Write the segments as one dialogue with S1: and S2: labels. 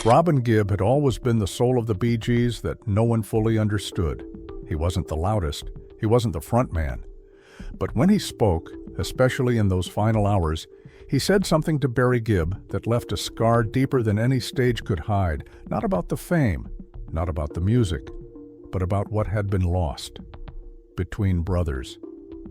S1: Robin Gibb had always been the soul of the Bee Gees that no one fully understood. He wasn't the loudest, he wasn't the front man. But when he spoke, especially in those final hours, he said something to Barry Gibb that left a scar deeper than any stage could hide, not about the fame, not about the music, but about what had been lost between brothers.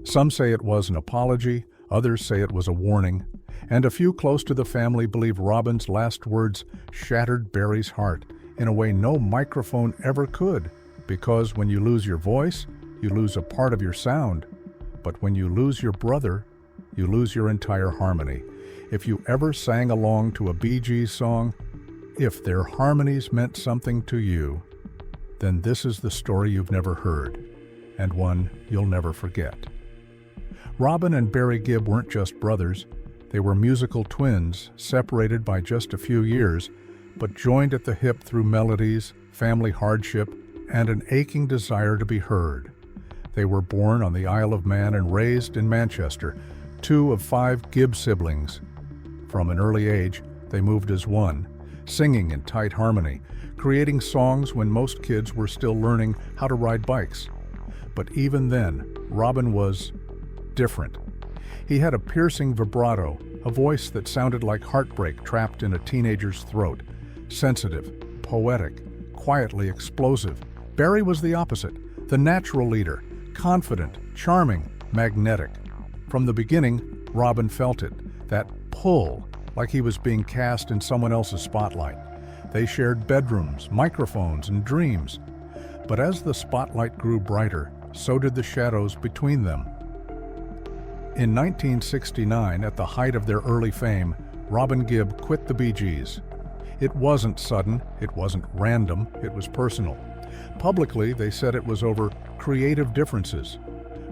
S1: Some say it was an apology, others say it was a warning, and a few close to the family believe Robin's last words shattered Barry's heart in a way no microphone ever could, because when you lose your voice, you lose a part of your sound, but when you lose your brother, you lose your entire harmony. If you ever sang along to a Bee Gees song, if their harmonies meant something to you, then this is the story you've never heard, and one you'll never forget. Robin and Barry Gibb weren't just brothers, they were musical twins, separated by just a few years, but joined at the hip through melodies, family hardship, and an aching desire to be heard. They were born on the Isle of Man and raised in Manchester, 2 of 5 Gibb siblings. From an early age, they moved as one, singing in tight harmony, creating songs when most kids were still learning how to ride bikes. But even then, Robin was different. He had a piercing vibrato, a voice that sounded like heartbreak trapped in a teenager's throat. Sensitive, poetic, quietly explosive. Barry was the opposite, the natural leader, confident, charming, magnetic. From the beginning, Robin felt it, that pull, like he was being cast in someone else's spotlight. They shared bedrooms, microphones, and dreams. But as the spotlight grew brighter, so did the shadows between them. In 1969, at the height of their early fame, Robin Gibb quit the Bee Gees. It wasn't sudden, it wasn't random, it was personal. Publicly, they said it was over creative differences.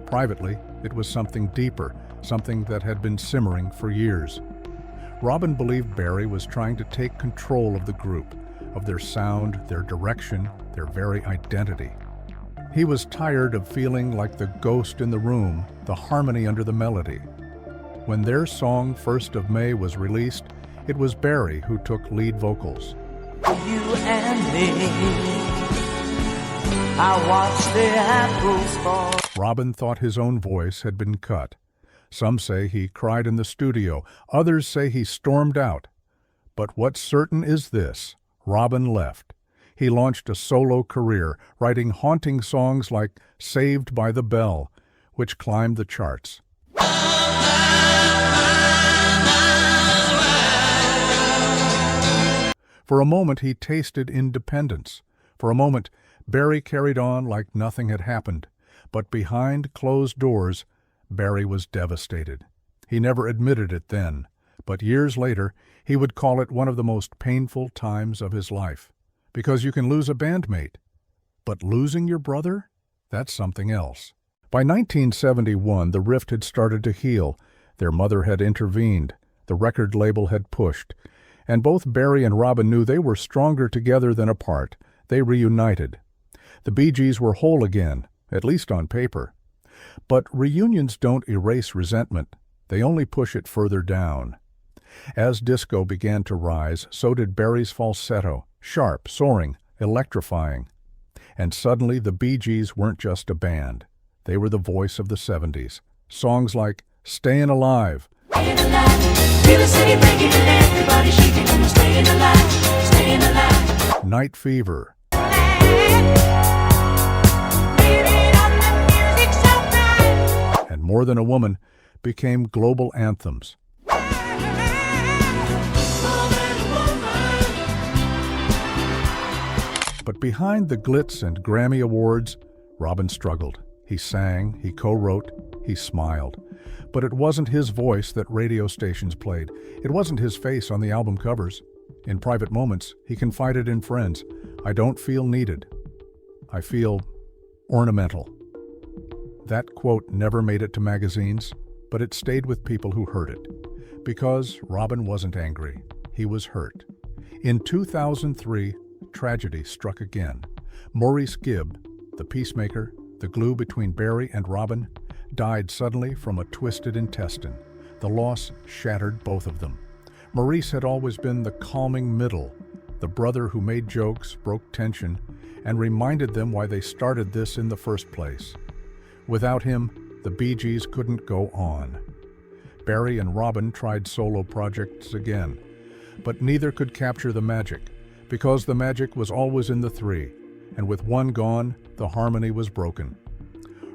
S1: Privately, it was something deeper, something that had been simmering for years. Robin believed Barry was trying to take control of the group, of their sound, their direction, their very identity. He was tired of feeling like the ghost in the room, the harmony under the melody. When their song, 1st of May, was released, it was Barry who took lead vocals.
S2: You and me, I watched the apples fall.
S1: Robin thought his own voice had been cut. Some say he cried in the studio, others say he stormed out. But what's certain is this: Robin left. He launched a solo career, writing haunting songs like Saved by the Bell, which climbed the charts. For a moment, he tasted independence. For a moment, Barry carried on like nothing had happened. But behind closed doors, Barry was devastated. He never admitted it then, but years later, he would call it one of the most painful times of his life. Because you can lose a bandmate. But losing your brother? That's something else. By 1971, the rift had started to heal. Their mother had intervened. The record label had pushed. And both Barry and Robin knew they were stronger together than apart. They reunited. The Bee Gees were whole again, at least on paper. But reunions don't erase resentment. They only push it further down. As disco began to rise, so did Barry's falsetto, sharp, soaring, electrifying. And suddenly the Bee Gees weren't just a band. They were the voice of the 70s. Songs like Stayin' Alive,
S2: Staying alive, feel the city breaking and everybody shaking and staying alive, staying alive.
S1: Night Fever, and More Than a Woman became global anthems. But behind the glitz and Grammy Awards, Robin struggled. He sang, he co-wrote, he smiled. But it wasn't his voice that radio stations played. It wasn't his face on the album covers. In private moments, he confided in friends, "I don't feel needed. I feel ornamental." That quote never made it to magazines, but it stayed with people who heard it. Because Robin wasn't angry. He was hurt. In 2003, tragedy struck again. Maurice Gibb, the peacemaker, the glue between Barry and Robin, died suddenly from a twisted intestine. The loss shattered both of them. Maurice had always been the calming middle, the brother who made jokes, broke tension, and reminded them why they started this in the first place. Without him, the Bee Gees couldn't go on. Barry and Robin tried solo projects again, but neither could capture the magic, because the magic was always in the three, and with one gone, the harmony was broken.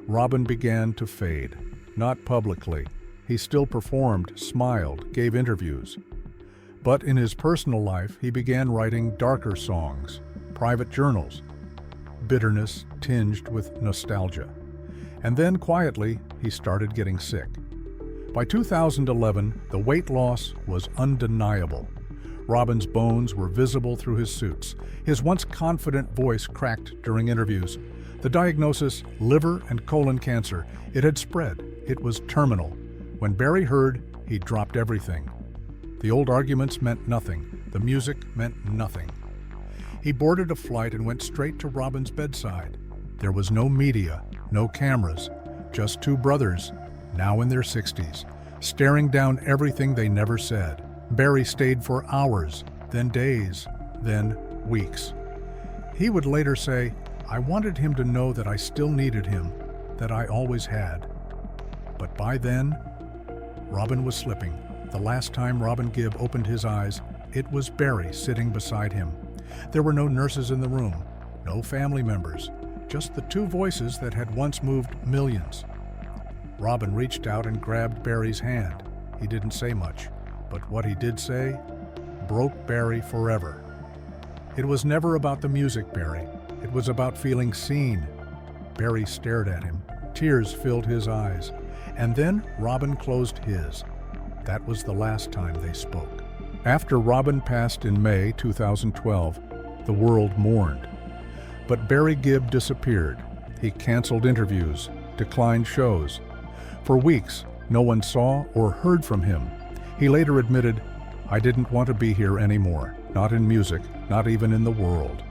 S1: Robin began to fade, not publicly. He still performed, smiled, gave interviews. But in his personal life, he began writing darker songs, private journals, bitterness tinged with nostalgia. And then, quietly, he started getting sick. By 2011, the weight loss was undeniable. Robin's bones were visible through his suits. His once confident voice cracked during interviews. The diagnosis, liver and colon cancer. It had spread. It was terminal. When Barry heard, he dropped everything. The old arguments meant nothing. The music meant nothing. He boarded a flight and went straight to Robin's bedside. There was no media, no cameras, just two brothers, now in their 60s, staring down everything they never said. Barry stayed for hours, then days, then weeks. He would later say, "I wanted him to know that I still needed him, that I always had." But by then, Robin was slipping. The last time Robin Gibb opened his eyes, it was Barry sitting beside him. There were no nurses in the room, no family members, just the two voices that had once moved millions. Robin reached out and grabbed Barry's hand. He didn't say much, but what he did say broke Barry forever. It was never about the music, Barry. It was about feeling seen. Barry stared at him. Tears filled his eyes. And then Robin closed his. That was the last time they spoke. After Robin passed in May 2012, the world mourned. But Barry Gibb disappeared. He canceled interviews, declined shows. For weeks, no one saw or heard from him. He later admitted, "I didn't want to be here anymore, not in music, not even in the world."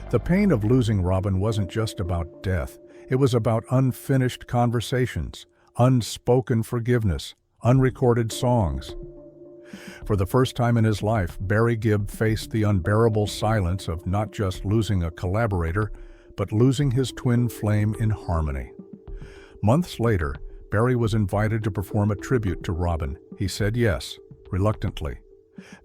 S1: The pain of losing Robin wasn't just about death. It was about unfinished conversations, unspoken forgiveness, unrecorded songs. For the first time in his life, Barry Gibb faced the unbearable silence of not just losing a collaborator, but losing his twin flame in harmony. Months later, Barry was invited to perform a tribute to Robin. He said yes, reluctantly.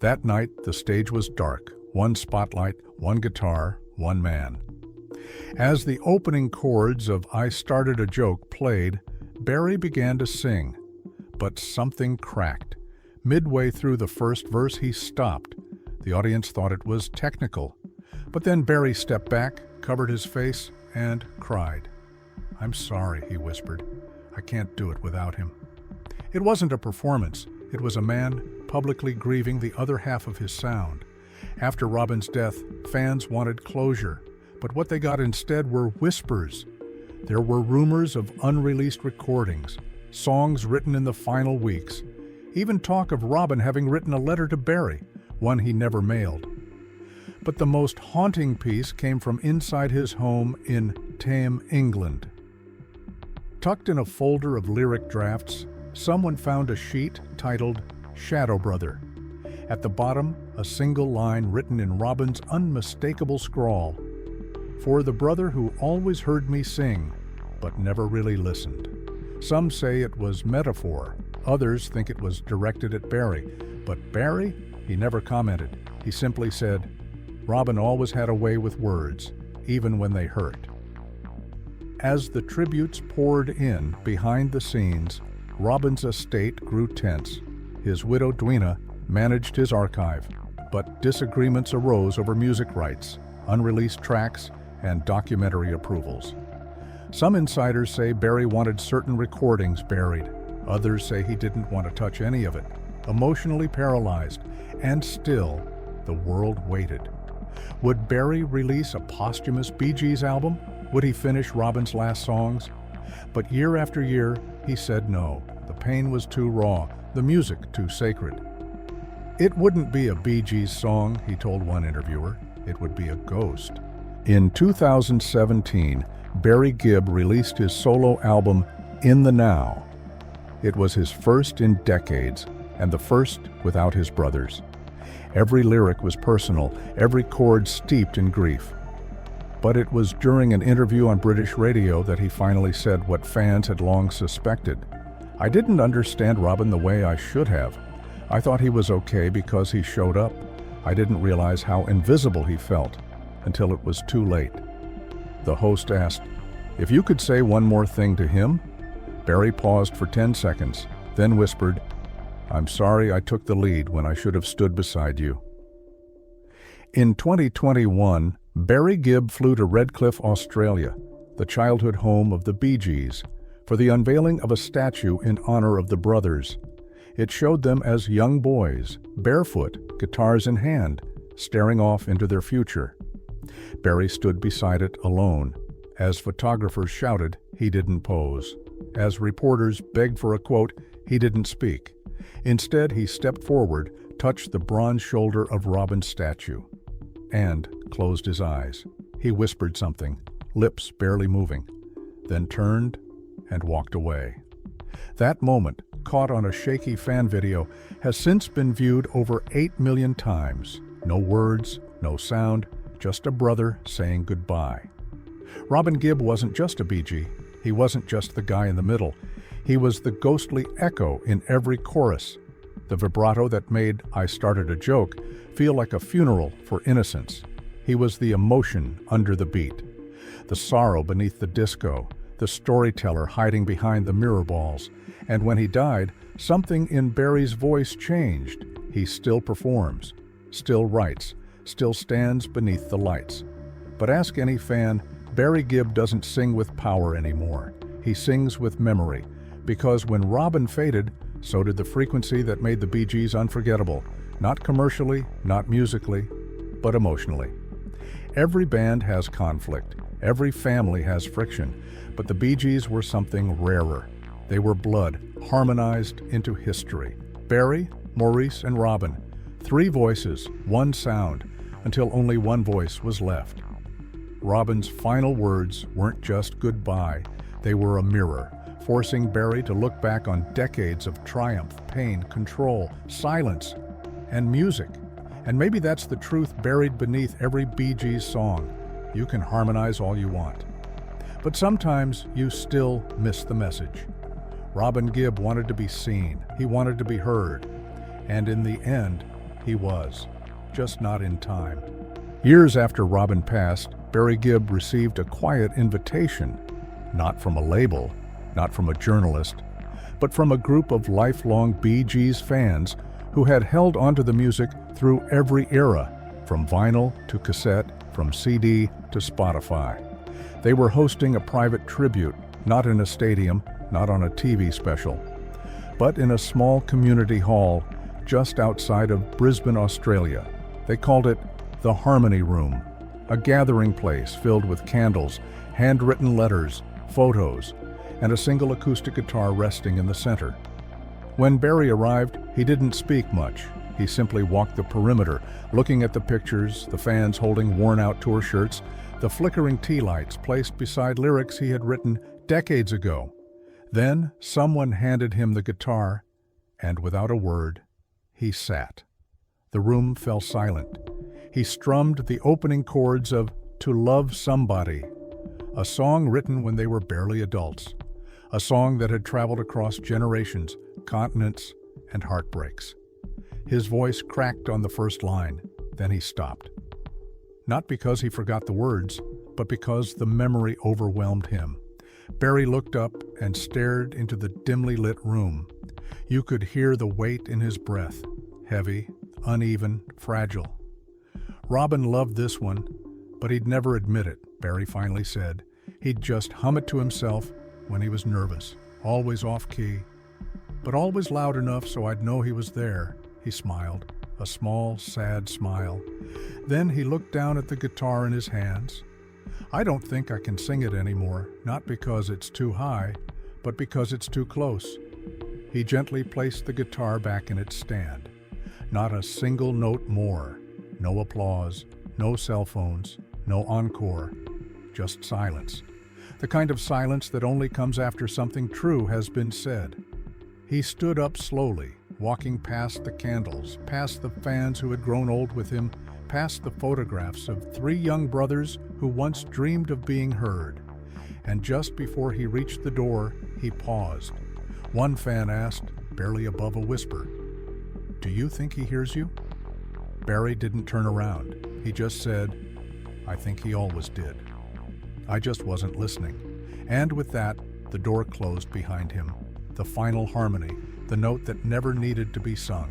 S1: That night, the stage was dark. One spotlight, one guitar, one man. As the opening chords of "I Started a Joke" played, Barry began to sing. But something cracked. Midway through the first verse, he stopped. The audience thought it was technical. But then Barry stepped back, covered his face, and cried. "I'm sorry," he whispered. "I can't do it without him." It wasn't a performance. It was a man publicly grieving the other half of his sound. After Robin's death, fans wanted closure. But what they got instead were whispers. There were rumors of unreleased recordings, songs written in the final weeks, even talk of Robin having written a letter to Barry, one he never mailed. But the most haunting piece came from inside his home in Thame, England. Tucked in a folder of lyric drafts, someone found a sheet titled "Shadow Brother." At the bottom, a single line written in Robin's unmistakable scrawl. "For the brother who always heard me sing, but never really listened." Some say it was metaphor. Others think it was directed at Barry. But Barry, he never commented. He simply said, "Robin always had a way with words, even when they hurt." As the tributes poured in behind the scenes, Robin's estate grew tense. His widow, Dwina, managed his archive, but disagreements arose over music rights, unreleased tracks, and documentary approvals. Some insiders say Barry wanted certain recordings buried. Others say he didn't want to touch any of it, emotionally paralyzed, and still, the world waited. Would Barry release a posthumous Bee Gees album? Would he finish Robin's last songs? But year after year, he said no. The pain was too raw, the music too sacred. It wouldn't be a Bee Gees song, he told one interviewer. It would be a ghost. In 2017, Barry Gibb released his solo album, In the Now. It was his first in decades, and the first without his brothers. Every lyric was personal, every chord steeped in grief. But it was during an interview on British radio that he finally said what fans had long suspected. "I didn't understand Robin the way I should have. I thought he was okay because he showed up. I didn't realize how invisible he felt until it was too late." The host asked, "If you could say one more thing to him?" Barry paused for 10 seconds, then whispered, "I'm sorry I took the lead when I should have stood beside you." In 2021, Barry Gibb flew to Redcliffe, Australia, the childhood home of the Bee Gees, for the unveiling of a statue in honor of the brothers. It showed them as young boys, barefoot, guitars in hand, staring off into their future. Barry stood beside it alone. As photographers shouted, he didn't pose. As reporters begged for a quote, he didn't speak. Instead, he stepped forward, touched the bronze shoulder of Robin's statue, and closed his eyes. He whispered something, lips barely moving, then turned and walked away. That moment, caught on a shaky fan video, has since been viewed over 8 million times. No words, no sound, just a brother saying goodbye. Robin Gibb wasn't just a Bee Gee. He wasn't just the guy in the middle. He was the ghostly echo in every chorus, the vibrato that made "I Started a Joke" feel like a funeral for innocence. He was the emotion under the beat, the sorrow beneath the disco, the storyteller hiding behind the mirror balls. And when he died, something in Barry's voice changed. He still performs, still writes, still stands beneath the lights. But ask any fan, Barry Gibb doesn't sing with power anymore. He sings with memory, because when Robin faded, so did the frequency that made the Bee Gees unforgettable, not commercially, not musically, but emotionally. Every band has conflict, every family has friction, but the Bee Gees were something rarer. They were blood, harmonized into history. Barry, Maurice, and Robin, 3 voices, 1 sound, until only 1 voice was left. Robin's final words weren't just goodbye, they were a mirror, forcing Barry to look back on decades of triumph, pain, control, silence, and music. And maybe that's the truth buried beneath every Bee Gees song. You can harmonize all you want, but sometimes you still miss the message. Robin Gibb wanted to be seen, he wanted to be heard, and in the end, he was, just not in time. Years after Robin passed, Barry Gibb received a quiet invitation, not from a label, not from a journalist, but from a group of lifelong Bee Gees fans who had held onto the music through every era, from vinyl to cassette, from CD to Spotify. They were hosting a private tribute, not in a stadium, not on a TV special, but in a small community hall just outside of Brisbane, Australia. They called it the Harmony Room, a gathering place filled with candles, handwritten letters, photos, and a single acoustic guitar resting in the center. When Barry arrived, he didn't speak much. He simply walked the perimeter, looking at the pictures, the fans holding worn-out tour shirts, the flickering tea lights placed beside lyrics he had written decades ago. Then someone handed him the guitar, and without a word, he sat. The room fell silent. He strummed the opening chords of "To Love Somebody," a song written when they were barely adults, a song that had traveled across generations, continents, and heartbreaks. His voice cracked on the first line, then he stopped. Not because he forgot the words, but because the memory overwhelmed him. Barry looked up and stared into the dimly lit room. You could hear the weight in his breath, heavy, uneven, fragile. Robin loved this one, but he'd never admit it, Barry finally said. He'd just hum it to himself when he was nervous, always off-key, but always loud enough so I'd know he was there. He smiled, a small, sad smile. Then he looked down at the guitar in his hands. "I don't think I can sing it anymore, not because it's too high, but because it's too close." He gently placed the guitar back in its stand. Not a single note more. No applause, no cell phones, no encore, just silence. The kind of silence that only comes after something true has been said. He stood up slowly, walking past the candles, past the fans who had grown old with him, past the photographs of 3 young brothers who once dreamed of being heard. And just before he reached the door, he paused. One fan asked, barely above a whisper, "Do you think he hears you?" Barry didn't turn around. He just said, "I think he always did. I just wasn't listening." And with that, the door closed behind him. The final harmony, the note that never needed to be sung.